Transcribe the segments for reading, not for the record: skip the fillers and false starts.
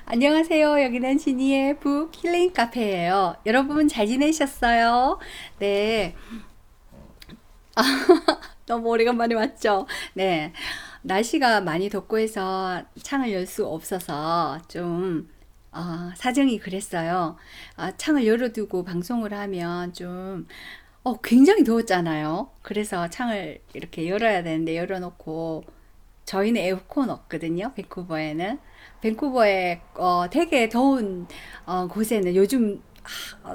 안녕하세요. 여기는 지니의 북 힐링 카페예요. 여러분 잘 지내셨어요? 네. 너무 오래간만에 왔죠? 네. 날씨가 많이 덥고 해서 창을 열 수 없어서 좀 사정이 그랬어요. 창을 열어두고 방송을 하면 좀 굉장히 더웠잖아요. 그래서 창을 이렇게 열어야 되는데 열어놓고 저희는 에어컨 없거든요. 밴쿠버에는. 밴쿠버에 되게 더운 곳에는 요즘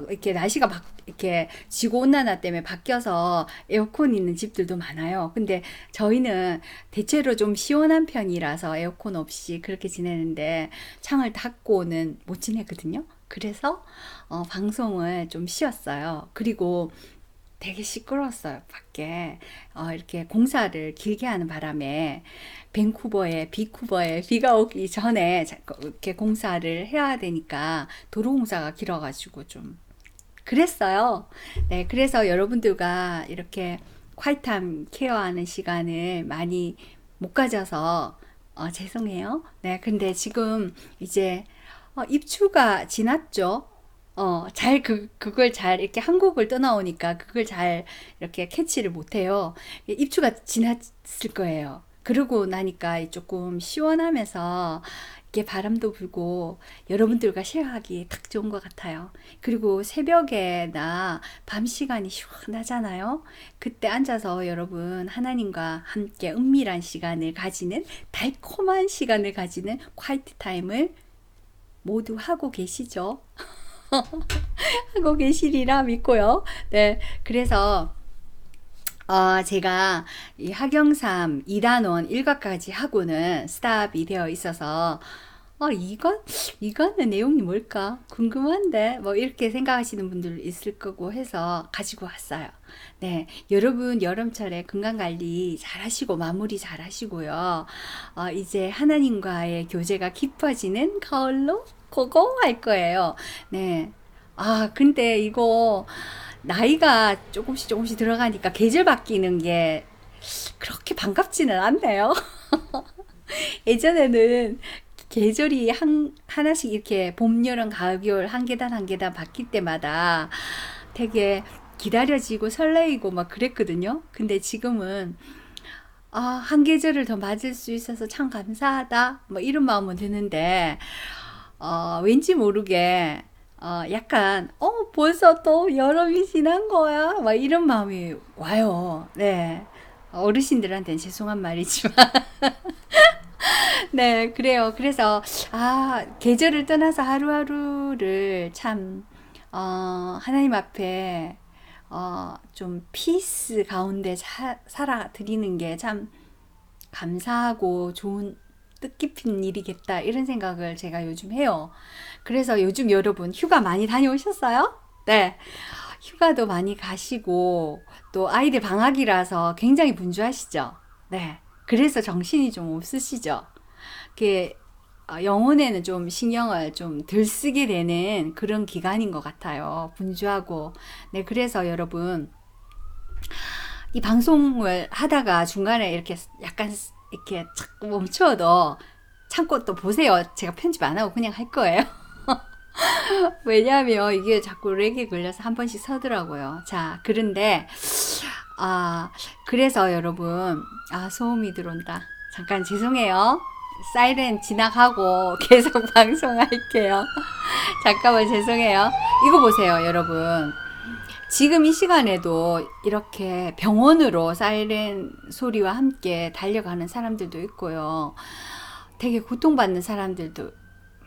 이렇게 날씨가 이렇게 지구 온난화 때문에 바뀌어서 에어컨 있는 집들도 많아요. 근데 저희는 대체로 좀 시원한 편이라서 에어컨 없이 그렇게 지내는데 창을 닫고는 못 지내거든요. 그래서 방송을 좀 쉬었어요. 그리고 되게 시끄러웠어요, 밖에. 이렇게 공사를 길게 하는 바람에 비쿠버에 비가 오기 전에 이렇게 공사를 해야 되니까 도로 공사가 길어가지고 좀 그랬어요. 네, 그래서 여러분들과 이렇게 콰이트함 케어하는 시간을 많이 못 가져서 죄송해요. 네, 근데 지금 이제 입추가 지났죠. 그걸 잘, 이렇게 한국을 떠나오니까 그걸 잘 이렇게 캐치를 못해요. 입추가 지났을 거예요. 그러고 나니까 조금 시원하면서 이게 바람도 불고 여러분들과 쉐어하기 딱 좋은 것 같아요. 그리고 새벽에나 밤 시간이 시원하잖아요. 그때 앉아서 여러분 하나님과 함께 은밀한 시간을 가지는 달콤한 시간을 가지는 콰이트 타임을 모두 하고 계시죠? 하고 계시리라 믿고요. 네, 그래서 제가 이 학영삼 2단원 1과까지 하고는 스탑이 되어 있어서 이거는 내용이 뭘까 궁금한데 뭐 이렇게 생각하시는 분들 있을 거고 해서 가지고 왔어요. 네, 여러분 여름철에 건강관리 잘 하시고 마무리 잘 하시고요. 이제 하나님과의 교제가 깊어지는 가을로 그거 할 거예요. 네. 근데 이거 나이가 조금씩 들어가니까 계절 바뀌는 게 그렇게 반갑지는 않네요. 예전에는 계절이 하나씩 이렇게 봄, 여름, 가을, 겨울 한 계단 바뀔 때마다 되게 기다려지고 설레이고 막 그랬거든요. 근데 지금은 한 계절을 더 맞을 수 있어서 참 감사하다. 뭐 이런 마음은 드는데 왠지 모르게 약간 벌써 또 여름이 지난 거야 막 이런 마음이 와요. 네, 어르신들한테는 죄송한 말이지만 네, 그래요. 그래서 계절을 떠나서 하루하루를 참 하나님 앞에 좀 피스 가운데 살아드리는 게 참 감사하고 좋은 뜻깊은 일이겠다 이런 생각을 제가 요즘 해요. 그래서 요즘 여러분 휴가 많이 다녀오셨어요? 네. 휴가도 많이 가시고 또 아이들 방학이라서 굉장히 분주하시죠? 네. 그래서 정신이 좀 없으시죠? 그게 영혼에는 좀 신경을 좀 덜 쓰게 되는 그런 기간인 것 같아요. 분주하고. 네, 그래서 여러분 이 방송을 하다가 중간에 이렇게 약간 이렇게 자꾸 멈춰도 참고 또 보세요. 제가 편집 안 하고 그냥 할 거예요. 왜냐하면 이게 자꾸 렉이 걸려서 한 번씩 서더라고요. 자, 그런데 그래서 여러분 소음이 들어온다. 잠깐 죄송해요. 사이렌 지나가고 계속 방송할게요. 잠깐만 죄송해요. 이거 보세요, 여러분. 지금 이 시간에도 이렇게 병원으로 사이렌 소리와 함께 달려가는 사람들도 있고요. 되게 고통받는 사람들도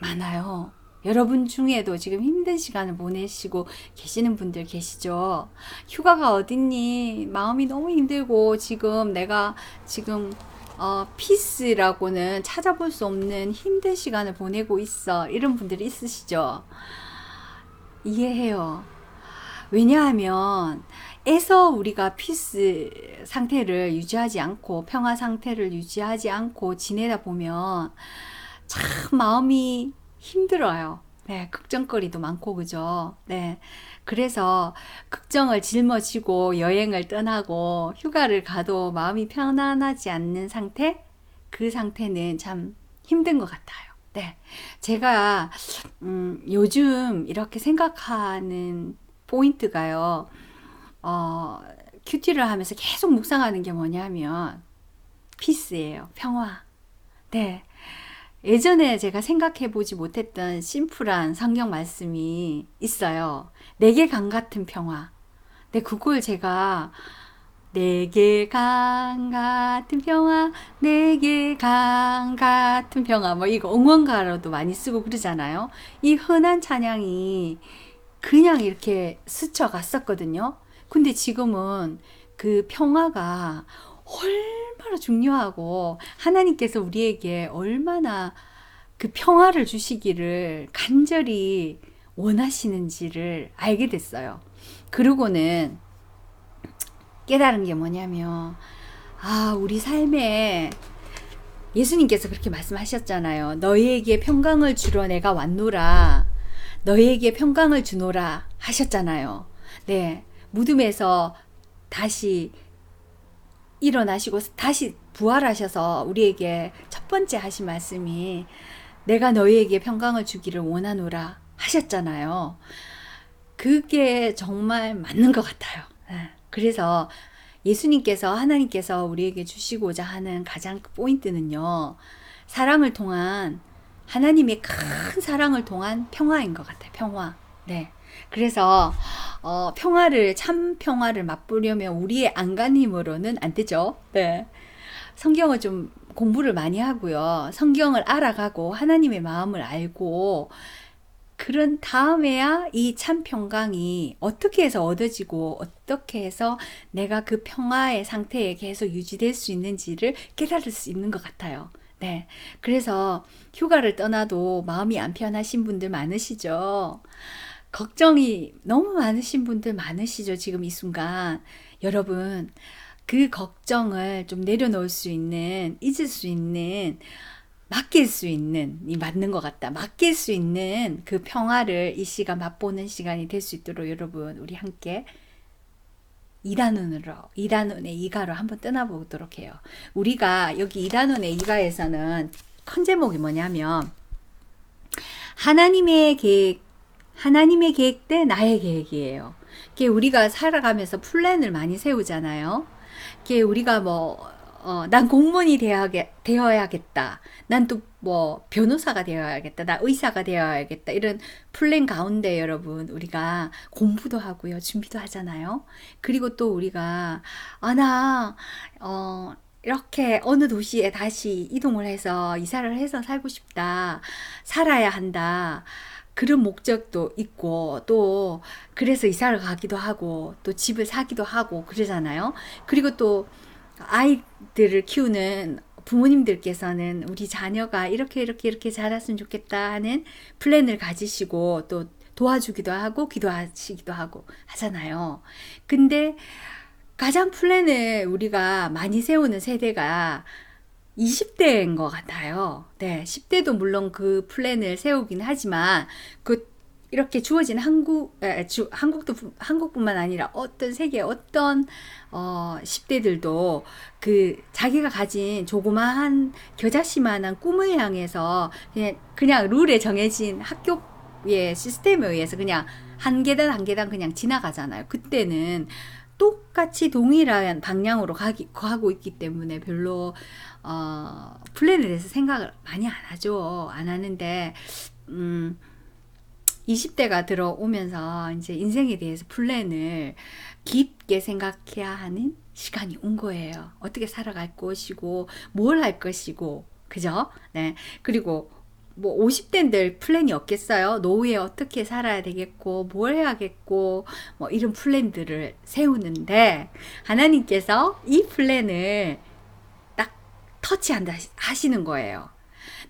많아요. 여러분 중에도 지금 힘든 시간을 보내시고 계시는 분들 계시죠? 휴가가 어딨니? 마음이 너무 힘들고 지금 내가 지금 피스라고는 찾아볼 수 없는 힘든 시간을 보내고 있어. 이런 분들이 있으시죠? 이해해요. 왜냐하면 에서 우리가 피스 상태를 유지하지 않고 평화 상태를 유지하지 않고 지내다 보면 참 마음이 힘들어요. 네, 걱정거리도 많고 그죠? 네. 그래서 걱정을 짊어지고 여행을 떠나고 휴가를 가도 마음이 편안하지 않는 상태? 그 상태는 참 힘든 것 같아요. 네. 제가, 요즘 이렇게 생각하는 포인트가요, 어, 큐티를 하면서 계속 묵상하는 게 뭐냐면, 피스예요. 평화. 네. 예전에 제가 생각해 보지 못했던 심플한 성경 말씀이 있어요. 내게 강 같은 평화. 네, 그걸 제가 내게 강 같은 평화, 내게 강 같은 평화, 뭐 이거 응원가로도 많이 쓰고 그러잖아요. 이 흔한 찬양이 그냥 이렇게 스쳐갔었거든요. 근데 지금은 그 평화가 얼마나 중요하고 하나님께서 우리에게 얼마나 그 평화를 주시기를 간절히 원하시는지를 알게 됐어요. 그러고는 깨달은 게 뭐냐면, 아, 우리 삶에 예수님께서 그렇게 말씀하셨잖아요. 너희에게 평강을 주러 내가 왔노라. 너희에게 평강을 주노라 하셨잖아요. 네. 무덤에서 다시 일어나시고 다시 부활하셔서 우리에게 첫 번째 하신 말씀이 내가 너희에게 평강을 주기를 원하노라 하셨잖아요. 그게 정말 맞는 것 같아요. 네. 그래서 예수님께서 하나님께서 우리에게 주시고자 하는 가장 큰 포인트는요. 사랑을 통한 하나님의 큰 사랑을 통한 평화인 것 같아요. 평화. 네. 그래서 평화를 참 평화를 맛보려면 우리의 안간힘으로는 안 되죠. 네. 성경을 좀 공부를 많이 하고요. 성경을 알아가고 하나님의 마음을 알고 그런 다음에야 이 참 평강이 어떻게 해서 얻어지고 어떻게 해서 내가 그 평화의 상태에 계속 유지될 수 있는지를 깨달을 수 있는 것 같아요. 네. 그래서 휴가를 떠나도 마음이 안 편하신 분들 많으시죠? 걱정이 너무 많으신 분들 많으시죠? 지금 이 순간. 여러분, 그 걱정을 좀 내려놓을 수 있는, 잊을 수 있는, 맡길 수 있는, 이 맞는 것 같다. 맡길 수 있는 그 평화를 이 시간 맛보는 시간이 될 수 있도록 여러분, 우리 함께 이단원의 이가로 한번 떠나보도록 해요. 우리가 여기 이단원의 이가에서는 큰 제목이 뭐냐면, 하나님의 계획 대 나의 계획이에요. 그게 우리가 살아가면서 플랜을 많이 세우잖아요. 그게 우리가 난 공무원이 되어야겠다. 난 또 변호사가 되어야겠다. 나 의사가 되어야겠다. 이런 플랜 가운데 여러분, 우리가 공부도 하고요. 준비도 하잖아요. 그리고 또 우리가, 이렇게 어느 도시에 다시 이동을 해서 이사를 해서 살고 싶다. 살아야 한다. 그런 목적도 있고, 또, 그래서 이사를 가기도 하고, 또 집을 사기도 하고, 그러잖아요. 그리고 또, 아이들을 키우는 부모님들께서는 우리 자녀가 이렇게 자랐으면 좋겠다 하는 플랜을 가지시고 또 도와주기도 하고 기도하시기도 하고 하잖아요. 근데 가장 플랜을 우리가 많이 세우는 세대가 20대인 것 같아요. 네, 10대도 물론 그 플랜을 세우긴 하지만 이렇게 주어진 한국뿐만 아니라 어떤 세계 어떤 10대들도 그 자기가 가진 조그마한 겨자씨만한 꿈을 향해서 그냥 룰에 정해진 학교의 시스템에 의해서 그냥 한 계단 한 계단 그냥 지나가잖아요. 그때는 똑같이 동일한 방향으로 가고 있기 때문에 별로 플랜에 대해서 생각을 많이 안 하죠. 안 하는데 20대가 들어오면서 이제 인생에 대해서 플랜을 깊게 생각해야 하는 시간이 온 거예요. 어떻게 살아갈 것이고, 뭘 할 것이고, 그죠? 네. 그리고 50대인들 플랜이 없겠어요? 노후에 어떻게 살아야 되겠고, 뭘 해야겠고, 이런 플랜들을 세우는데, 하나님께서 이 플랜을 딱 터치한다 하시는 거예요.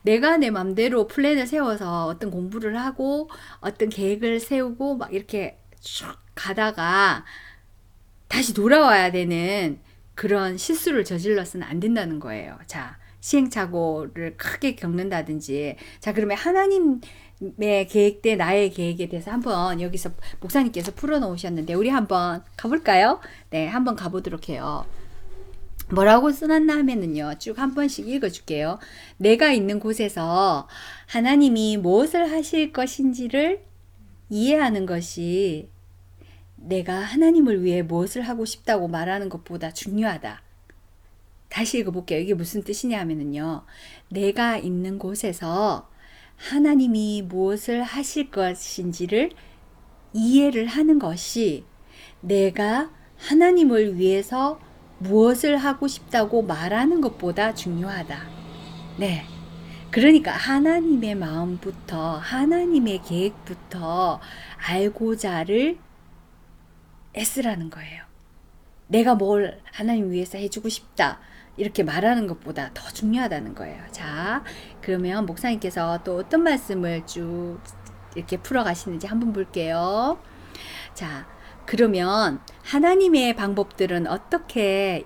내가 내 맘대로 플랜을 세워서 어떤 공부를 하고 어떤 계획을 세우고 막 이렇게 쭉 가다가 다시 돌아와야 되는 그런 실수를 저질러서는 안 된다는 거예요. 자, 시행착오를 크게 겪는다든지. 자, 그러면 하나님의 계획 대 나의 계획에 대해서 한번 여기서 목사님께서 풀어놓으셨는데 우리 한번 가볼까요? 네, 한번 가보도록 해요. 뭐라고 써놨나 하면은요, 쭉 한 번씩 읽어줄게요. 내가 있는 곳에서 하나님이 무엇을 하실 것인지를 이해하는 것이 내가 하나님을 위해 무엇을 하고 싶다고 말하는 것보다 중요하다. 다시 읽어볼게요. 이게 무슨 뜻이냐 하면은요, 내가 있는 곳에서 하나님이 무엇을 하실 것인지를 이해를 하는 것이 내가 하나님을 위해서 무엇을 하고 싶다고 말하는 것보다 중요하다. 네. 그러니까 하나님의 마음부터, 하나님의 계획부터 알고자를 애쓰라는 거예요. 내가 뭘 하나님 위해서 해주고 싶다. 이렇게 말하는 것보다 더 중요하다는 거예요. 자, 그러면 목사님께서 또 어떤 말씀을 쭉 이렇게 풀어가시는지 한번 볼게요. 자, 그러면 하나님의 방법들은 어떻게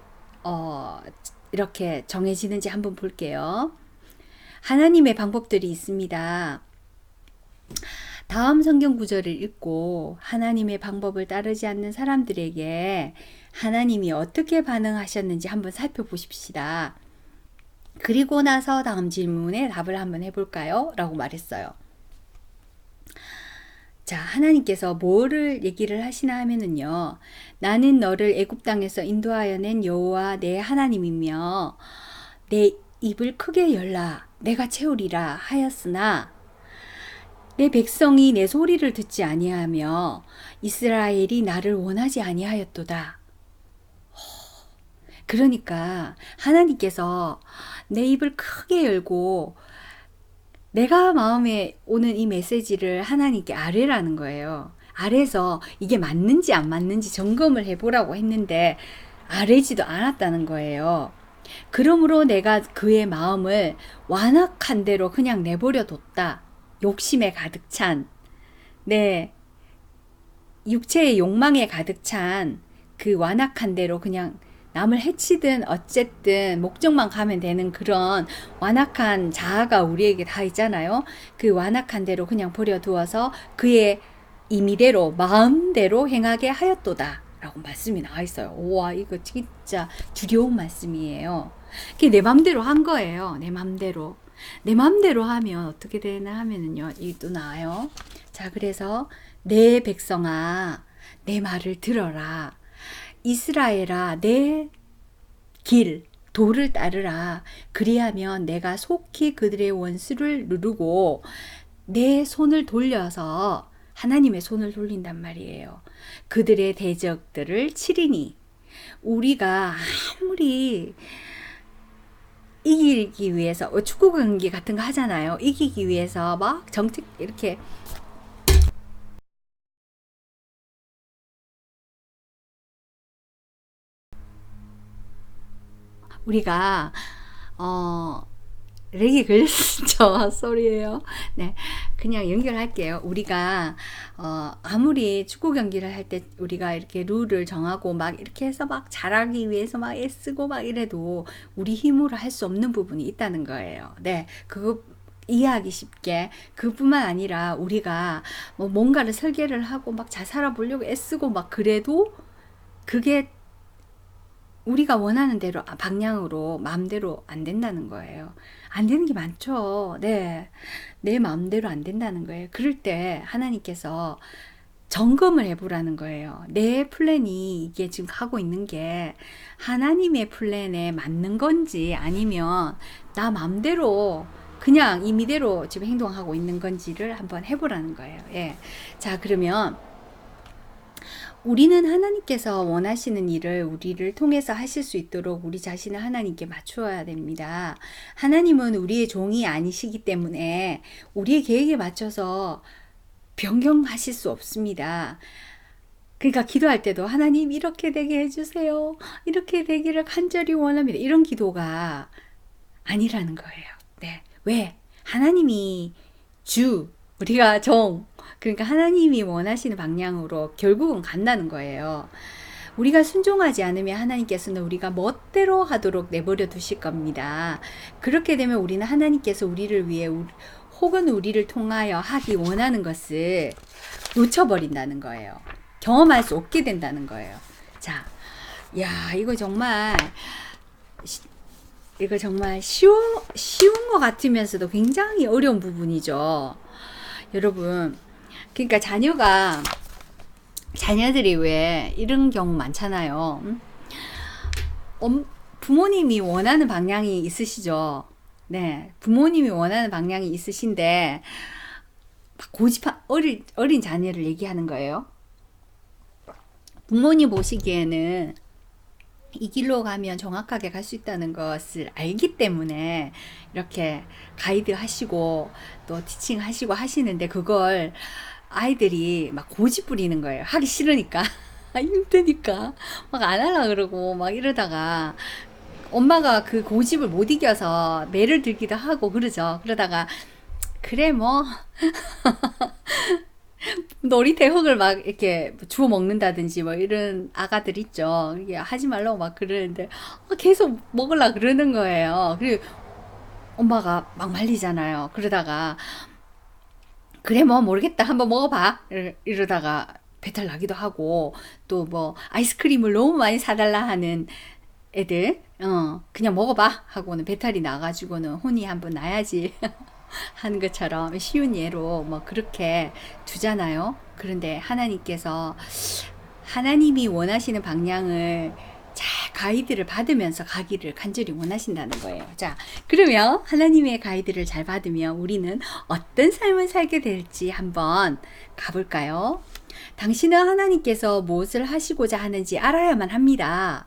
이렇게 정해지는지 한번 볼게요. 하나님의 방법들이 있습니다. 다음 성경 구절을 읽고 하나님의 방법을 따르지 않는 사람들에게 하나님이 어떻게 반응하셨는지 한번 살펴보십시다. 그리고 나서 다음 질문에 답을 한번 해볼까요? 라고 말했어요. 자, 하나님께서 뭐를 얘기를 하시나 하면은요. 나는 너를 애굽 땅에서 인도하여 낸 여호와 내 하나님이며 내 입을 크게 열라 내가 채우리라 하였으나 내 백성이 내 소리를 듣지 아니하며 이스라엘이 나를 원하지 아니하였도다. 그러니까 하나님께서 내 입을 크게 열고 내가 마음에 오는 이 메시지를 하나님께 아뢰라는 거예요. 아뢰서 이게 맞는지 안 맞는지 점검을 해보라고 했는데 아뢰지도 않았다는 거예요. 그러므로 내가 그의 마음을 완악한 대로 그냥 내버려 뒀다. 욕심에 가득 찬, 네, 육체의 욕망에 가득 찬 그 완악한 대로 그냥 남을 해치든 어쨌든 목적만 가면 되는 그런 완악한 자아가 우리에게 다 있잖아요. 그 완악한 대로 그냥 버려두어서 그의 임의대로 마음대로 행하게 하였도다 라고 말씀이 나와 있어요. 우와, 이거 진짜 두려운 말씀이에요. 그게 내 맘대로 한 거예요. 내 맘대로. 내 맘대로 하면 어떻게 되나 하면은요, 이도 나와요. 자, 그래서 내 백성아, 내 말을 들어라. 이스라엘아, 내 길, 도를 따르라. 그리하면 내가 속히 그들의 원수를 누르고 내 손을 돌려서 하나님의 손을 돌린단 말이에요. 그들의 대적들을 치리니. 우리가 아무리 이기기 위해서 축구 경기 같은 거 하잖아요. 이기기 위해서 막 정책 이렇게 우리가 렉이 걸렸죠. 쏘리예요. 네, 그냥 연결할게요. 우리가 아무리 축구 경기를 할 때 우리가 이렇게 룰을 정하고 막 이렇게 해서 막 잘하기 위해서 막 애쓰고 막 이래도 우리 힘으로 할 수 없는 부분이 있다는 거예요. 네, 그거 이해하기 쉽게 그뿐만 아니라 우리가 뭐 뭔가를 설계를 하고 막 잘 살아보려고 애쓰고 막 그래도 그게 우리가 원하는 대로 방향으로 마음대로 안 된다는 거예요. 안 되는 게 많죠. 네, 내 마음대로 안 된다는 거예요. 그럴 때 하나님께서 점검을 해보라는 거예요. 내 플랜이 이게 지금 하고 있는 게 하나님의 플랜에 맞는 건지 아니면 나 마음대로 그냥 임의대로 지금 행동하고 있는 건지를 한번 해보라는 거예요. 예. 자, 그러면 우리는 하나님께서 원하시는 일을 우리를 통해서 하실 수 있도록 우리 자신을 하나님께 맞추어야 됩니다. 하나님은 우리의 종이 아니시기 때문에 우리의 계획에 맞춰서 변경하실 수 없습니다. 그러니까 기도할 때도 하나님 이렇게 되게 해주세요. 이렇게 되기를 간절히 원합니다. 이런 기도가 아니라는 거예요. 네. 왜? 하나님이 주, 우리가 종, 그러니까 하나님이 원하시는 방향으로 결국은 간다는 거예요. 우리가 순종하지 않으면 하나님께서는 우리가 멋대로 하도록 내버려 두실 겁니다. 그렇게 되면 우리는 하나님께서 우리를 위해 혹은 우리를 통하여 하기 원하는 것을 놓쳐버린다는 거예요. 경험할 수 없게 된다는 거예요. 자, 야, 이거 정말 이거 정말 쉬운 것 같으면서도 굉장히 어려운 부분이죠. 여러분, 그러니까 자녀들이 왜 이런 경우 많잖아요. 부모님이 원하는 방향이 있으시죠. 네, 부모님이 원하는 방향이 있으신데 고집한 어린 자녀를 얘기하는 거예요. 부모님 보시기에는 이 길로 가면 정확하게 갈 수 있다는 것을 알기 때문에 이렇게 가이드 하시고 또 티칭 하시고 하시는데, 그걸 아이들이 막 고집 부리는 거예요. 하기 싫으니까. 힘드니까 막 안 하려 그러고 막 이러다가 엄마가 그 고집을 못 이겨서 매를 들기도 하고 그러죠. 그러다가 그래 뭐 놀이터 흙을 막 이렇게 주워 먹는다든지 뭐 이런 아가들 있죠. 이게 하지 말라고 막 그러는데 계속 먹으려 그러는 거예요. 그리고 엄마가 막 말리잖아요. 그러다가 그래 뭐 모르겠다 한번 먹어봐 이러다가 배탈 나기도 하고, 또 뭐 아이스크림을 너무 많이 사달라 하는 애들 그냥 먹어봐 하고는 배탈이 나가지고는 혼이 한번 나야지 하는 것처럼 쉬운 예로 뭐 그렇게 두잖아요. 그런데 하나님께서 하나님이 원하시는 방향을 잘 가이드를 받으면서 가기를 간절히 원하신다는 거예요. 자, 그러면 하나님의 가이드를 잘 받으면 우리는 어떤 삶을 살게 될지 한번 가볼까요? 당신은 하나님께서 무엇을 하시고자 하는지 알아야만 합니다.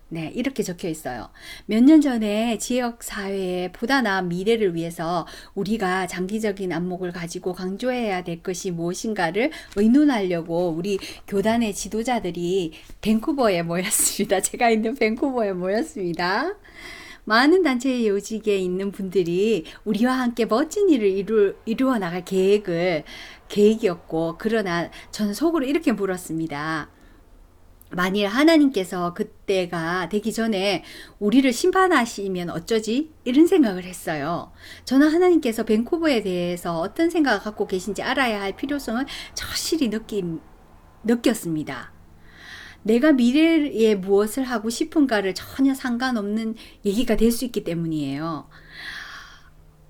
네, 이렇게 적혀 있어요. 몇 년 전에 지역사회의 보다 나은 미래를 위해서 우리가 장기적인 안목을 가지고 강조해야 될 것이 무엇인가를 의논하려고 우리 교단의 지도자들이 밴쿠버에 모였습니다. 제가 있는 밴쿠버에 모였습니다. 많은 단체의 요직에 있는 분들이 우리와 함께 멋진 일을 이루어 나갈 계획이었고, 그러나 저는 속으로 이렇게 물었습니다. 만일 하나님께서 그때가 되기 전에 우리를 심판하시면 어쩌지? 이런 생각을 했어요. 저는 하나님께서 밴쿠버에 대해서 어떤 생각을 갖고 계신지 알아야 할 필요성을 절실히 느꼈습니다. 내가 미래에 무엇을 하고 싶은가를 전혀 상관없는 얘기가 될 수 있기 때문이에요.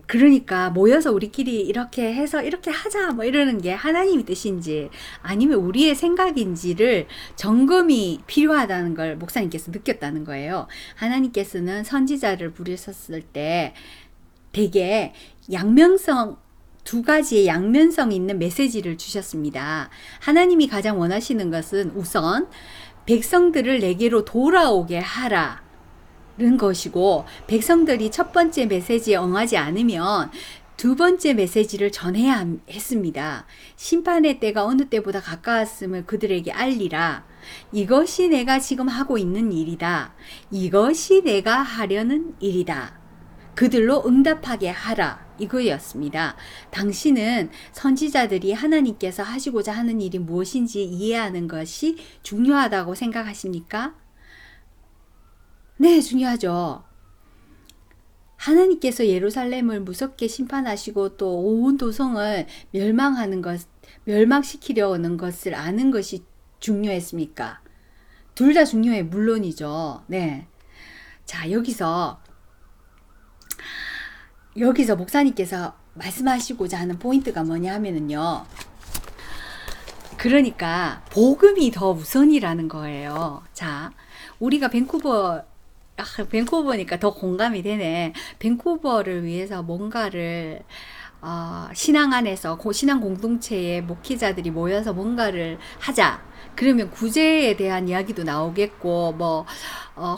그러니까 모여서 우리끼리 이렇게 해서 이렇게 하자 뭐 이러는 게 하나님의 뜻인지 아니면 우리의 생각인지를 점검이 필요하다는 걸 목사님께서 느꼈다는 거예요. 하나님께서는 선지자를 부르셨을 때 되게 두 가지의 양면성 있는 메시지를 주셨습니다. 하나님이 가장 원하시는 것은 우선 백성들을 내게로 돌아오게 하라 는 것이고, 백성들이 첫 번째 메시지에 응하지 않으면 두 번째 메시지를 전해야 했습니다. 심판의 때가 어느 때보다 가까웠음을 그들에게 알리라. 이것이 내가 지금 하고 있는 일이다. 이것이 내가 하려는 일이다. 그들로 응답하게 하라. 이거였습니다. 당신은 선지자들이 하나님께서 하시고자 하는 일이 무엇인지 이해하는 것이 중요하다고 생각하십니까? 네, 중요하죠. 하나님께서 예루살렘을 무섭게 심판하시고 또 온 도성을 멸망시키려는 것을 아는 것이 중요했습니까? 둘 다 중요해, 물론이죠. 네. 자, 여기서 목사님께서 말씀하시고자 하는 포인트가 뭐냐 하면은요. 그러니까 복음이 더 우선이라는 거예요. 자, 우리가 밴쿠버니까 더 공감이 되네. 밴쿠버를 위해서 뭔가를 신앙 안에서 신앙 공동체의 목회자들이 모여서 뭔가를 하자. 그러면 구제에 대한 이야기도 나오겠고,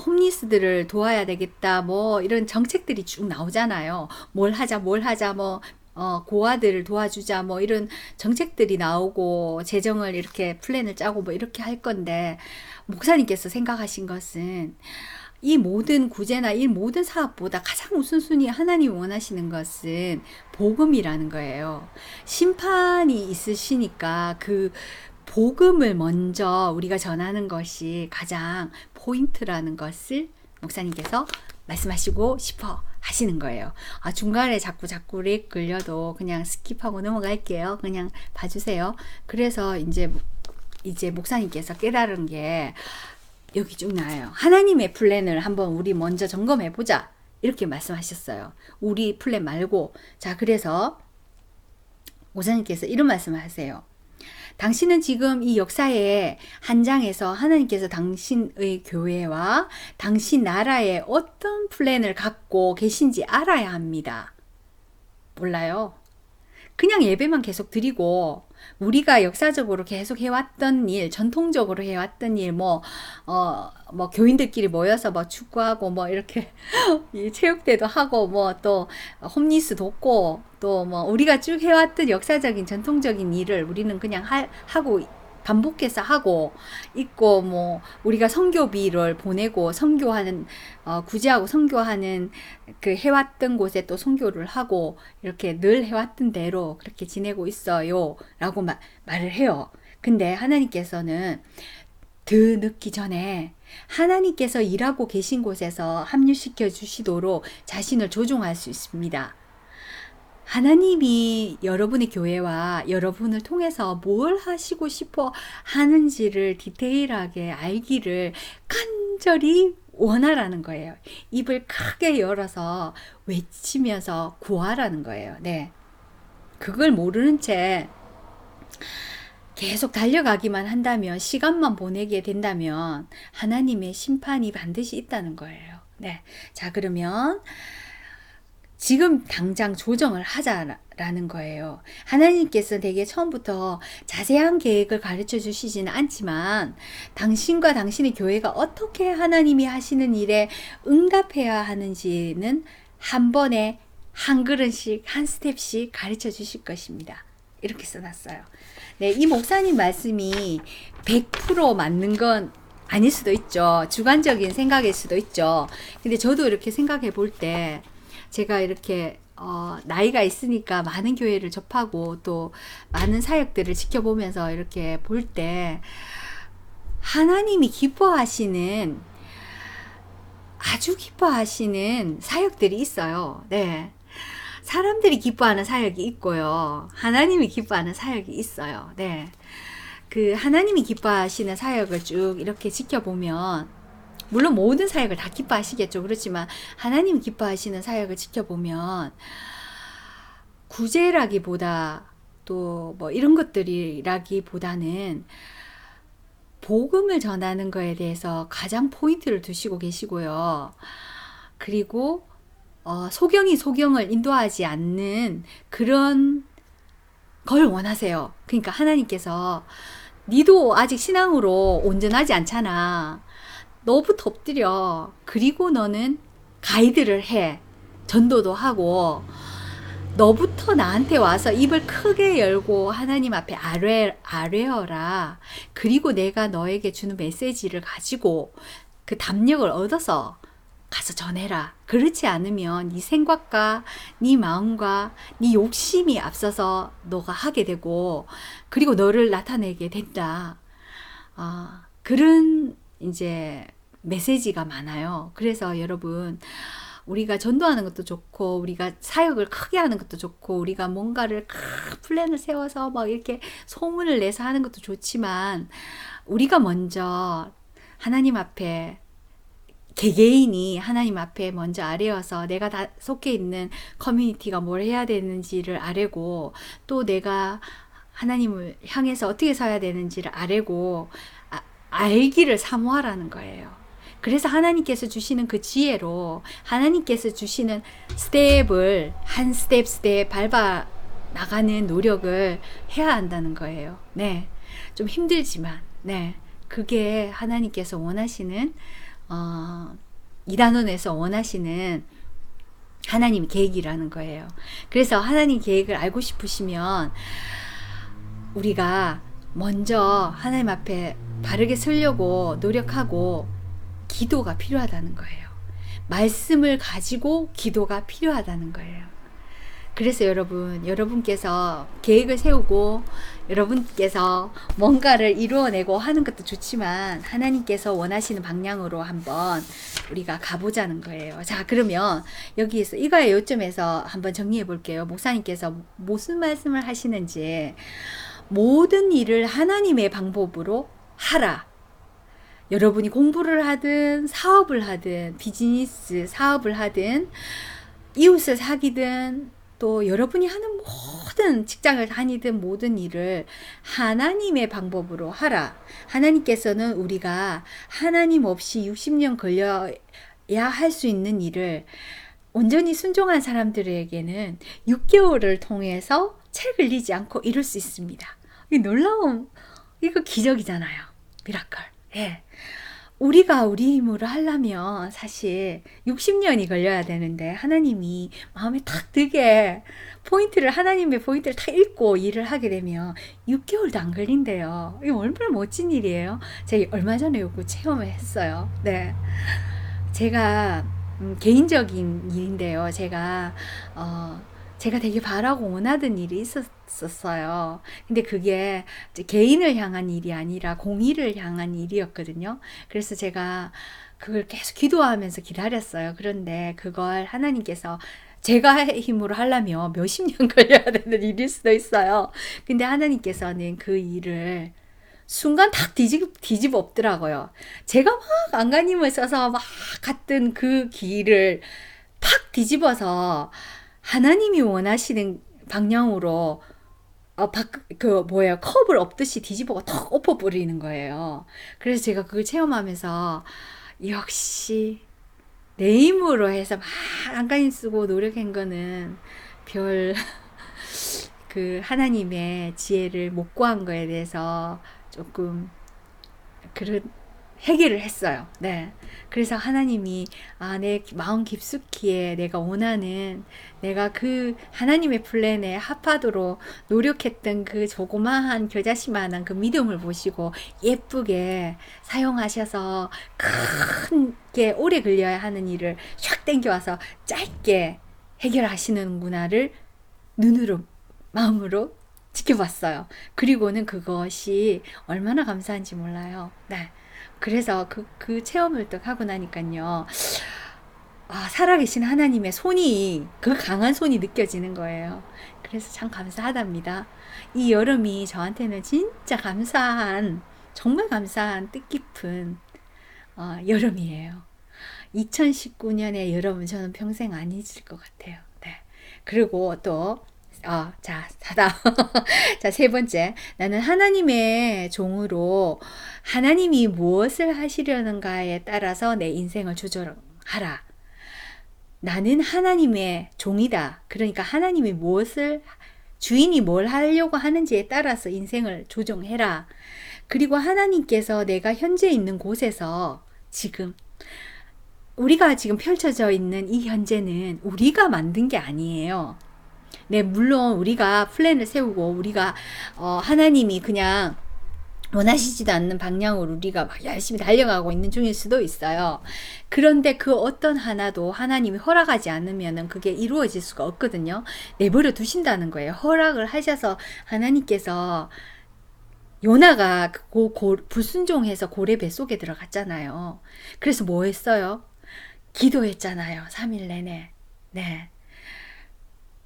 홈리스들을 도와야 되겠다, 이런 정책들이 쭉 나오잖아요. 뭘 하자, 고아들을 도와주자, 이런 정책들이 나오고, 재정을 이렇게 플랜을 짜고, 이렇게 할 건데, 목사님께서 생각하신 것은, 이 모든 구제나 이 모든 사업보다 가장 우선순위 하나님이 원하시는 것은 복음이라는 거예요. 심판이 있으시니까 그 복음을 먼저 우리가 전하는 것이 가장 포인트라는 것을 목사님께서 말씀하시고 싶어 하시는 거예요. 중간에 자꾸 렉 걸려도 그냥 스킵하고 넘어갈게요. 그냥 봐주세요. 그래서 이제 목사님께서 깨달은 게 여기 쭉 나와요. 하나님의 플랜을 한번 우리 먼저 점검해 보자. 이렇게 말씀하셨어요. 우리 플랜 말고. 자, 그래서 목사님께서 이런 말씀을 하세요. 당신은 지금 이 역사의 한 장에서 하나님께서 당신의 교회와 당신 나라에 어떤 플랜을 갖고 계신지 알아야 합니다. 몰라요. 그냥 예배만 계속 드리고 우리가 역사적으로 계속 해왔던 일, 전통적으로 해왔던 일, 뭐 교인들끼리 모여서 뭐 축구하고 뭐 이렇게 체육대도 하고 뭐 또 홈리스 돕고 또 뭐 우리가 쭉 해왔던 역사적인 전통적인 일을 우리는 그냥 하고 반복해서 하고 있고, 뭐 우리가 선교비를 보내고 선교하는 구제하고 선교하는 그 해왔던 곳에 또 선교를 하고 이렇게 늘 해왔던 대로 그렇게 지내고 있어요 라고 말을 해요. 근데 하나님께서는 더 늦기 전에 하나님께서 일하고 계신 곳에서 합류시켜 주시도록 자신을 조종할 수 있습니다. 하나님이 여러분의 교회와 여러분을 통해서 뭘 하시고 싶어 하는지를 디테일하게 알기를 간절히 원하라는 거예요. 입을 크게 열어서 외치면서 구하라는 거예요. 네. 그걸 모르는 채 계속 달려가기만 한다면, 시간만 보내게 된다면 하나님의 심판이 반드시 있다는 거예요. 네. 자, 그러면 지금 당장 조정을 하자라는 거예요. 하나님께서 되게 처음부터 자세한 계획을 가르쳐 주시지는 않지만 당신과 당신의 교회가 어떻게 하나님이 하시는 일에 응답해야 하는지는 한 번에 한 걸음씩 한 스텝씩 가르쳐 주실 것입니다. 이렇게 써놨어요. 네, 이 목사님 말씀이 100% 맞는 건 아닐 수도 있죠. 주관적인 생각일 수도 있죠. 근데 저도 이렇게 생각해 볼 때, 제가 이렇게 나이가 있으니까 많은 교회를 접하고 또 많은 사역들을 지켜보면서 이렇게 볼 때, 하나님이 기뻐하시는, 아주 기뻐하시는 사역들이 있어요. 네. 사람들이 기뻐하는 사역이 있고요. 하나님이 기뻐하는 사역이 있어요. 네. 그 하나님이 기뻐하시는 사역을 쭉 이렇게 지켜보면, 물론 모든 사역을 다 기뻐하시겠죠. 그렇지만 하나님이 기뻐하시는 사역을 지켜보면 구제라기보다 또 뭐 이런 것들이라기보다는 복음을 전하는 거에 대해서 가장 포인트를 두시고 계시고요. 그리고 소경이 소경을 인도하지 않는 그런 걸 원하세요. 그러니까 하나님께서 니도 아직 신앙으로 온전하지 않잖아. 너부터 엎드려. 그리고 너는 가이드를 해. 전도도 하고. 너부터 나한테 와서 입을 크게 열고 하나님 앞에 아뢰어라. 그리고 내가 너에게 주는 메시지를 가지고 그 담력을 얻어서 가서 전해라. 그렇지 않으면 네 생각과 네 마음과 네 욕심이 앞서서 너가 하게 되고, 그리고 너를 나타내게 된다. 그런 이제 메시지가 많아요. 그래서 여러분, 우리가 전도하는 것도 좋고, 우리가 사역을 크게 하는 것도 좋고, 우리가 뭔가를 큰 플랜을 세워서 막 이렇게 소문을 내서 하는 것도 좋지만, 우리가 먼저 하나님 앞에, 개개인이 하나님 앞에 먼저 아뢰어서 내가 다 속해 있는 커뮤니티가 뭘 해야 되는지를 아뢰고, 또 내가 하나님을 향해서 어떻게 서야 되는지를 아뢰고 알기를 사모하라는 거예요. 그래서 하나님께서 주시는 그 지혜로 하나님께서 주시는 스텝을 한 스텝 밟아 나가는 노력을 해야 한다는 거예요. 네. 좀 힘들지만, 네. 그게 하나님께서 원하시는, 이단원에서 원하시는 하나님 계획이라는 거예요. 그래서 하나님 계획을 알고 싶으시면 우리가 먼저 하나님 앞에 바르게 서려고 노력하고 기도가 필요하다는 거예요. 말씀을 가지고 기도가 필요하다는 거예요. 그래서 여러분께서 계획을 세우고 여러분께서 뭔가를 이루어내고 하는 것도 좋지만 하나님께서 원하시는 방향으로 한번 우리가 가보자는 거예요. 자, 그러면 여기에서 이거의 요점에서 한번 정리해 볼게요. 목사님께서 무슨 말씀을 하시는지. 모든 일을 하나님의 방법으로 하라. 여러분이 공부를 하든 사업을 하든 비즈니스 사업을 하든 이웃을 사귀든 또 여러분이 하는 모든 직장을 다니든 모든 일을 하나님의 방법으로 하라. 하나님께서는 우리가 하나님 없이 60년 걸려야 할 수 있는 일을 온전히 순종한 사람들에게는 6개월을 통해서 채 흘리지 않고 이룰 수 있습니다. 이 놀라운, 이거 기적이잖아요. 미라클. 예. 우리가 우리 힘으로 하려면 사실 60년이 걸려야 되는데 하나님이 마음에 탁 들게 하나님의 포인트를 탁 읽고 일을 하게 되면 6개월도 안 걸린대요. 이거 얼마나 멋진 일이에요. 제가 얼마 전에 요거 체험을 했어요. 네. 제가 개인적인 일인데요. 제가 되게 바라고 원하던 일이 있었어요. 근데 그게 개인을 향한 일이 아니라 공의를 향한 일이었거든요. 그래서 제가 그걸 계속 기도하면서 기다렸어요. 그런데 그걸 하나님께서 제가 힘으로 하려면 몇십 년 걸려야 되는 일일 수도 있어요. 근데 하나님께서는 그 일을 순간 탁 뒤집어 엎더라고요. 제가 막 안간힘을 써서 막 갔던 그 길을 팍 뒤집어서 하나님이 원하시는 방향으로 컵을 엎듯이 뒤집어가 턱 엎어버리는 거예요. 그래서 제가 그걸 체험하면서 역시 내 힘으로 해서 막 안간힘 쓰고 노력한 거는 별 하나님의 지혜를 못 구한 거에 대해서 조금 그런 해결을 했어요. 네. 그래서 하나님이 내 마음 깊숙이에 내가 원하는 내가 그 하나님의 플랜에 합하도록 노력했던 그 조그마한 겨자씨만한 그 믿음을 보시고 예쁘게 사용하셔서 큰게 오래 걸려야 하는 일을 샥 땡겨와서 짧게 해결하시는구나를 눈으로 마음으로 지켜봤어요. 그리고는 그것이 얼마나 감사한지 몰라요. 네. 그래서 그 체험을 또 하고 나니까요. 살아계신 하나님의 손이, 그 강한 손이 느껴지는 거예요. 그래서 참 감사하답니다. 이 여름이 저한테는 진짜 정말 감사한 뜻깊은 여름이에요. 2019년의 여름은 저는 평생 안 잊을 것 같아요. 네. 그리고 또 자, 자, 세 번째. 나는 하나님의 종으로 하나님이 무엇을 하시려는가에 따라서 내 인생을 조절하라. 나는 하나님의 종이다. 그러니까 하나님이 주인이 뭘 하려고 하는지에 따라서 인생을 조정해라. 그리고 하나님께서 내가 현재 있는 곳에서 우리가 지금 펼쳐져 있는 이 현재는 우리가 만든 게 아니에요. 네, 물론 우리가 플랜을 세우고 우리가 하나님이 그냥 원하시지도 않는 방향으로 우리가 막 열심히 달려가고 있는 중일 수도 있어요. 그런데 그 어떤 하나도 하나님이 허락하지 않으면 그게 이루어질 수가 없거든요. 내버려 두신다는 거예요. 허락을 하셔서 하나님께서 요나가 불순종해서 고래 뱃속에 들어갔잖아요. 그래서 뭐 했어요? 기도했잖아요. 3일 내내. 네.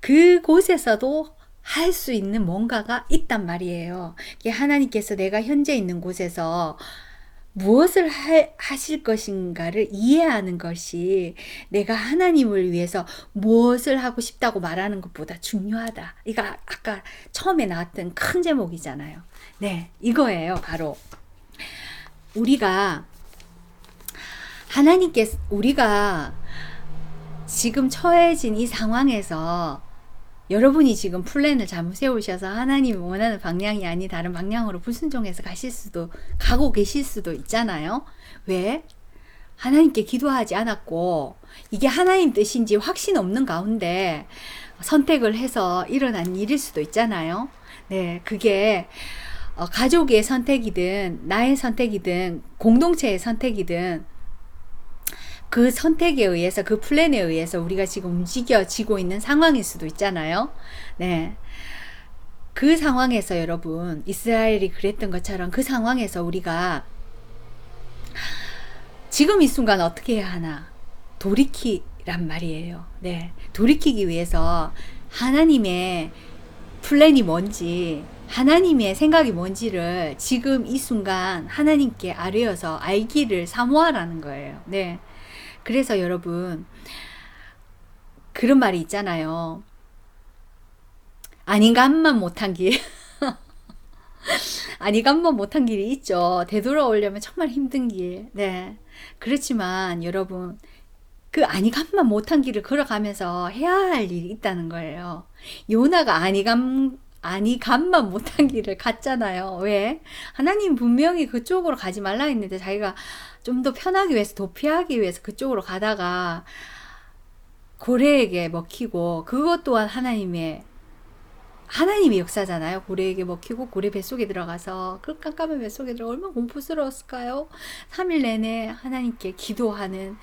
그곳에서도 할 수 있는 뭔가가 있단 말이에요. 하나님께서 내가 현재 있는 곳에서 무엇을 하실 것인가를 이해하는 것이 내가 하나님을 위해서 무엇을 하고 싶다고 말하는 것보다 중요하다. 이거 아까 처음에 나왔던 큰 제목이잖아요. 네, 이거예요. 바로 우리가 지금 처해진 이 상황에서 여러분이 지금 플랜을 잘못 세우셔서 하나님이 원하는 방향이 아닌 다른 방향으로 불순종해서 가고 계실 수도 있잖아요. 왜? 하나님께 기도하지 않았고 이게 하나님 뜻인지 확신 없는 가운데 선택을 해서 일어난 일일 수도 있잖아요. 네, 그게 가족의 선택이든 나의 선택이든 공동체의 선택이든 그 선택에 의해서 그 플랜에 의해서 우리가 지금 움직여지고 있는 상황일 수도 있잖아요. 네. 그 상황에서 여러분 이스라엘이 그랬던 것처럼 그 상황에서 우리가 지금 이 순간 어떻게 해야 하나? 돌이키란 말이에요. 네. 돌이키기 위해서 하나님의 플랜이 뭔지 하나님의 생각이 뭔지를 지금 이 순간 하나님께 아뢰어서 알기를 사모하라는 거예요. 네. 그래서 여러분, 그런 말이 있잖아요. 아닌감만 못한 길. 아니감만 못한 길이 있죠. 되돌아오려면 정말 힘든 길. 네. 그렇지만 여러분, 그 아니감만 못한 길을 걸어가면서 해야 할 일이 있다는 거예요. 요나가 아니감만 못한 길을 갔잖아요. 왜? 하나님 분명히 그쪽으로 가지 말라 했는데 자기가 좀 더 편하기 위해서, 도피하기 위해서 그쪽으로 가다가 고래에게 먹히고, 그것 또한 하나님의 역사잖아요. 고래에게 먹히고 고래 뱃속에 들어가서, 그 깜깜한 뱃속에 들어가 얼마나 공포스러웠을까요? 3일 내내 하나님께 기도하는,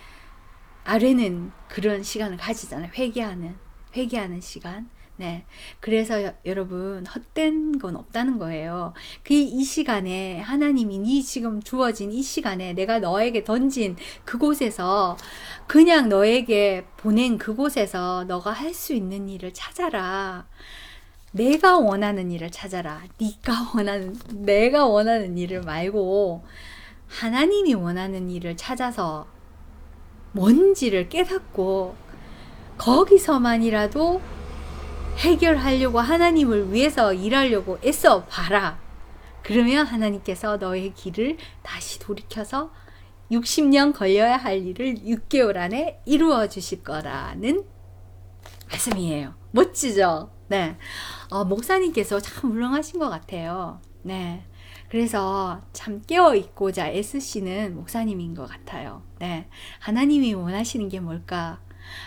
아뢰는 그런 시간을 가지잖아요. 회개하는 시간. 네. 그래서 여러분, 헛된 건 없다는 거예요. 이 시간에 하나님이 지금 주어진 이 시간에 내가 너에게 던진 그곳에서, 그냥 너에게 보낸 그곳에서 너가 할 수 있는 일을 찾아라. 내가 원하는 일을 찾아라. 내가 원하는 일을 말고 하나님이 원하는 일을 찾아서 뭔지를 깨닫고 거기서만이라도 해결하려고, 하나님을 위해서 일하려고 애써 봐라. 그러면 하나님께서 너의 길을 다시 돌이켜서 60년 걸려야 할 일을 6개월 안에 이루어 주실 거라는 말씀이에요. 멋지죠? 네. 목사님께서 참 훌륭하신 것 같아요. 네. 그래서 참 깨어있고자 애쓰시는 목사님인 것 같아요. 네. 하나님이 원하시는 게 뭘까?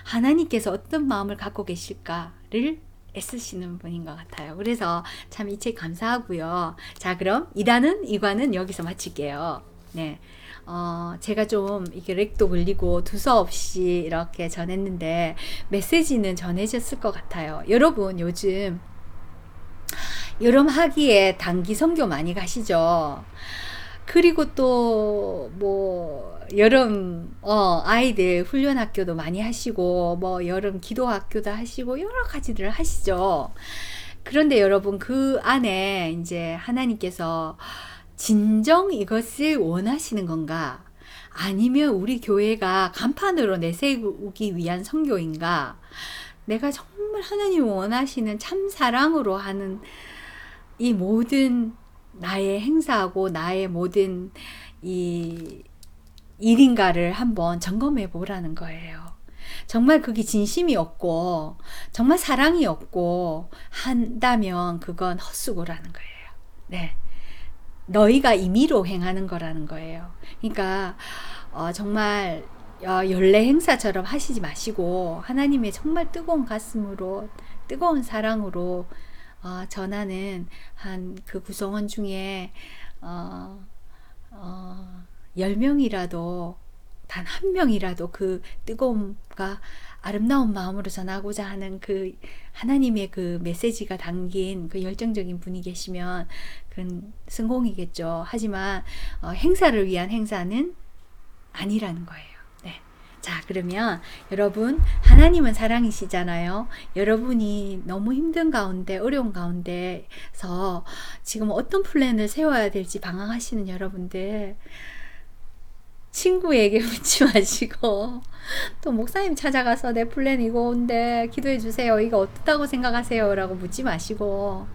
하나님께서 어떤 마음을 갖고 계실까를 애쓰시는 분인 것 같아요. 그래서 참 이 책 감사하고요. 자, 그럼 2과는 여기서 마칠게요. 네. 제가 좀 이게 렉도 걸리고 두서없이 이렇게 전했는데 메시지는 전해졌을 것 같아요. 여러분, 요즘 여름 하기에 단기 선교 많이 가시죠? 그리고 또 뭐 여름 아이들 훈련 학교도 많이 하시고, 뭐 여름 기도 학교도 하시고, 여러 가지들 하시죠. 그런데 여러분, 그 안에 이제 하나님께서 진정 이것을 원하시는 건가? 아니면 우리 교회가 간판으로 내세우기 위한 선교인가? 내가 정말 하나님 원하시는 참 사랑으로 하는 이 모든 나의 행사하고 나의 모든 이 일인가를 한번 점검해 보라는 거예요. 정말 그게 진심이 없고 정말 사랑이 없고 한다면 그건 헛수고라는 거예요. 네. 너희가 임의로 행하는 거라는 거예요. 그러니까 정말 연례 행사처럼 하시지 마시고 하나님의 정말 뜨거운 가슴으로, 뜨거운 사랑으로 전하는 한 그 구성원 중에 10명이라도, 단 한 명이라도 그 뜨거움과 아름다운 마음으로 전하고자 하는 그 하나님의 그 메시지가 담긴 그 열정적인 분이 계시면 그건 성공이겠죠. 하지만 행사를 위한 행사는 아니라는 거예요. 네. 자, 그러면 여러분, 하나님은 사랑이시잖아요. 여러분이 너무 힘든 가운데, 어려운 가운데서 지금 어떤 플랜을 세워야 될지 방황하시는 여러분들, 친구에게 묻지 마시고 또 목사님 찾아가서 내 플랜 이거인데 기도해 주세요, 이거 어떻다고 생각하세요? 라고 묻지 마시고,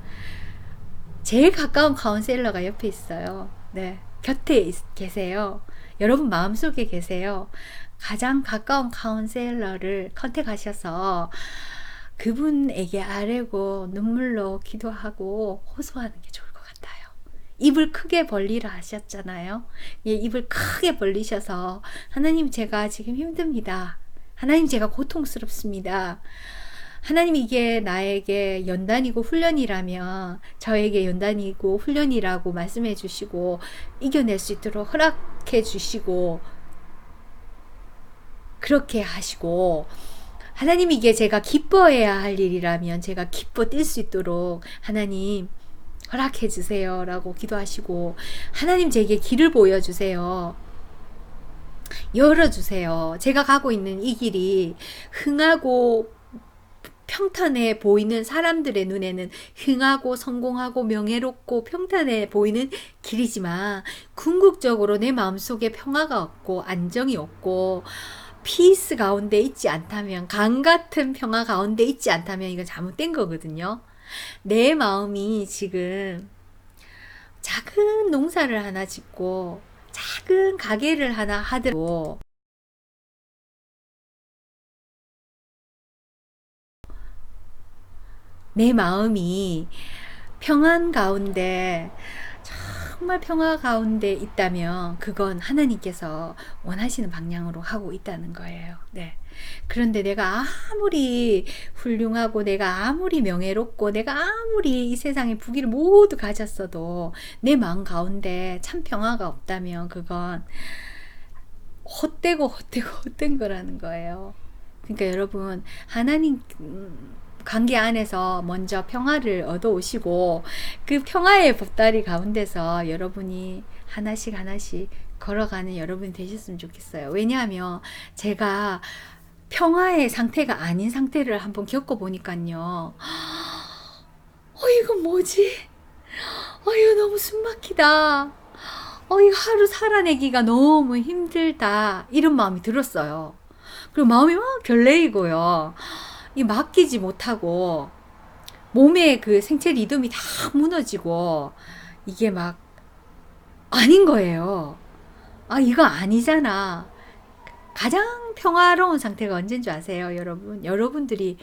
제일 가까운 카운셀러가 옆에 있어요. 네, 곁에 계세요. 여러분 마음속에 계세요. 가장 가까운 카운셀러를 컨택하셔서 그분에게 아뢰고 눈물로 기도하고 호소하는 게 좋을 것 같아요. 입을 크게 벌리라 하셨잖아요. 예, 입을 크게 벌리셔서 하나님, 제가 지금 힘듭니다. 하나님, 제가 고통스럽습니다. 하나님, 이게 나에게 연단이고 훈련이라면 저에게 연단이고 훈련이라고 말씀해 주시고 이겨낼 수 있도록 허락해 주시고 그렇게 하시고, 하나님, 이게 제가 기뻐해야 할 일이라면 제가 기뻐 뛸 수 있도록 하나님 허락해 주세요 라고 기도하시고, 하나님, 제게 길을 보여주세요, 열어주세요. 제가 가고 있는 이 길이 흥하고 평탄해 보이는 사람들의 눈에는 흥하고 성공하고 명예롭고 평탄해 보이는 길이지만 궁극적으로 내 마음속에 평화가 없고 안정이 없고 피스 가운데 있지 않다면, 강 같은 평화 가운데 있지 않다면 이건 잘못된 거거든요. 내 마음이 지금 작은 농사를 하나 짓고 작은 가게를 하나 하더라도 내 마음이 평안 가운데, 정말 평화 가운데 있다면 그건 하나님께서 원하시는 방향으로 하고 있다는 거예요. 네. 그런데 내가 아무리 훌륭하고 내가 아무리 명예롭고 내가 아무리 이 세상의 부귀를 모두 가졌어도 내 마음 가운데 참 평화가 없다면 그건 헛된 거라는 거예요. 그러니까 여러분, 하나님 관계 안에서 먼저 평화를 얻어 오시고 그 평화의 보따리 가운데서 여러분이 하나씩 걸어가는 여러분이 되셨으면 좋겠어요. 왜냐하면 제가 평화의 상태가 아닌 상태를 한번 겪어보니까요. 이거 뭐지? 이거 너무 숨막히다. 이거 하루 살아내기가 너무 힘들다. 이런 마음이 들었어요. 그리고 마음이 막 결레이고요. 이 맡기지 못하고 몸의 그 생체 리듬이 다 무너지고 이게 막 아닌 거예요. 이거 아니잖아. 가장 평화로운 상태가 언제인 줄 아세요, 여러분? 여러분들이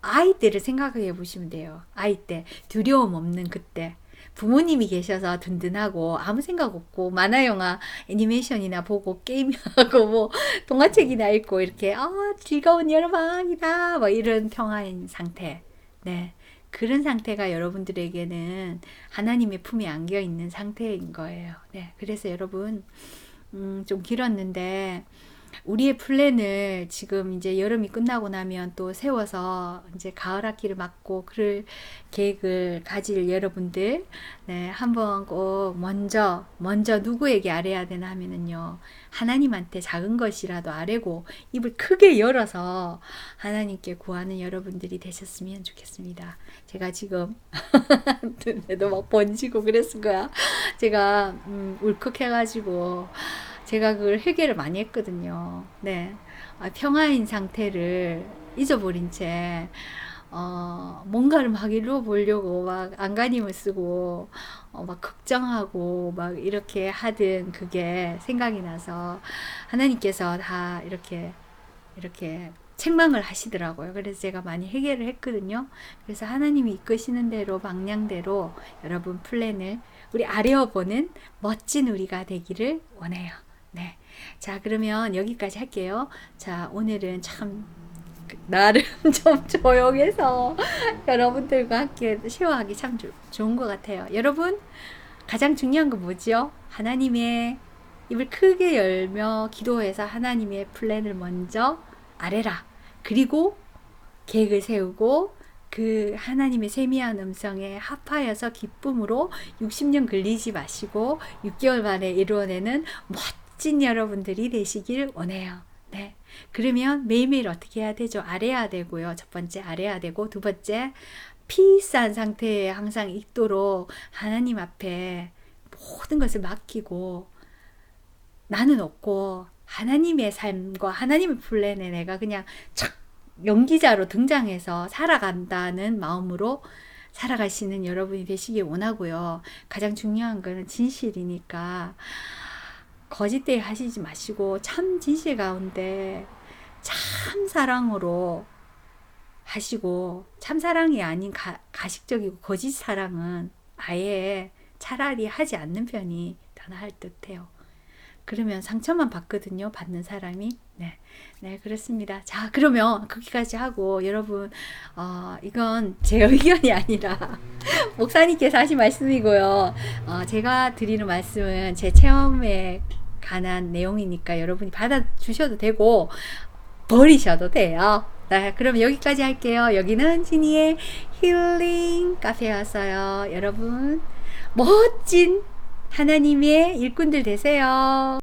아이 때를 생각해 보시면 돼요. 아이 때 두려움 없는 그때. 부모님이 계셔서 든든하고 아무 생각 없고 만화 영화 애니메이션이나 보고 게임하고 뭐 동화책이나 읽고 이렇게 즐거운 여름방학이다 뭐 이런 평화인 상태. 네. 그런 상태가 여러분들에게는 하나님의 품에 안겨 있는 상태인 거예요. 네. 그래서 여러분 좀 길었는데 우리의 플랜을 지금 이제 여름이 끝나고 나면 또 세워서 이제 가을 학기를 맞고 그럴 계획을 가질 여러분들, 네, 한번 꼭 먼저 누구에게 아뢰야 되나 하면은요, 하나님한테 작은 것이라도 아뢰고 입을 크게 열어서 하나님께 구하는 여러분들이 되셨으면 좋겠습니다. 제가 지금 눈에도 막 번지고 그랬을 거야. 제가 울컥해가지고 제가 그걸 회개를 많이 했거든요. 네. 평화인 상태를 잊어버린 채, 뭔가를 막 이루어보려고 막 안간힘을 쓰고, 막 걱정하고 막 이렇게 하던 그게 생각이 나서 하나님께서 다 이렇게 책망을 하시더라고요. 그래서 제가 많이 회개를 했거든요. 그래서 하나님이 이끄시는 대로 방향대로 여러분 플랜을 우리 아뢰어보는 멋진 우리가 되기를 원해요. 네. 자, 그러면 여기까지 할게요. 자, 오늘은 참 나름 좀 조용해서 여러분들과 함께 쉐어하기 참 좋은 것 같아요. 여러분, 가장 중요한 건 뭐죠? 하나님의 입을 크게 열며 기도해서 하나님의 플랜을 먼저 아뢰라. 그리고 계획을 세우고 그 하나님의 세미한 음성에 합하여서 기쁨으로 60년 걸리지 마시고 6개월 만에 이루어내는 멋진 여러분들이 되시길 원해요. 네. 그러면 매일매일 어떻게 해야 되죠? 아뢰야 되고요. 첫 번째 아뢰야 되고, 두 번째 피스한 상태에 항상 있도록 하나님 앞에 모든 것을 맡기고 나는 없고 하나님의 삶과 하나님의 플랜에 내가 그냥 착 연기자로 등장해서 살아간다는 마음으로 살아가시는 여러분이 되시길 원하고요. 가장 중요한 거는 진실이니까 거짓되이 하시지 마시고 참 진실 가운데 참 사랑으로 하시고, 참 사랑이 아닌 가식적이고 거짓 사랑은 아예 차라리 하지 않는 편이 더 나을 듯해요. 그러면 상처만 받거든요, 받는 사람이. 네, 그렇습니다. 자, 그러면 거기까지 하고 여러분, 이건 제 의견이 아니라 목사님께서 하신 말씀이고요. 제가 드리는 말씀은 제 체험에 관한 내용이니까 여러분이 받아주셔도 되고 버리셔도 돼요. 네, 그럼 여기까지 할게요. 여기는 지니의 힐링 카페였어요. 여러분, 멋진 하나님의 일꾼들 되세요.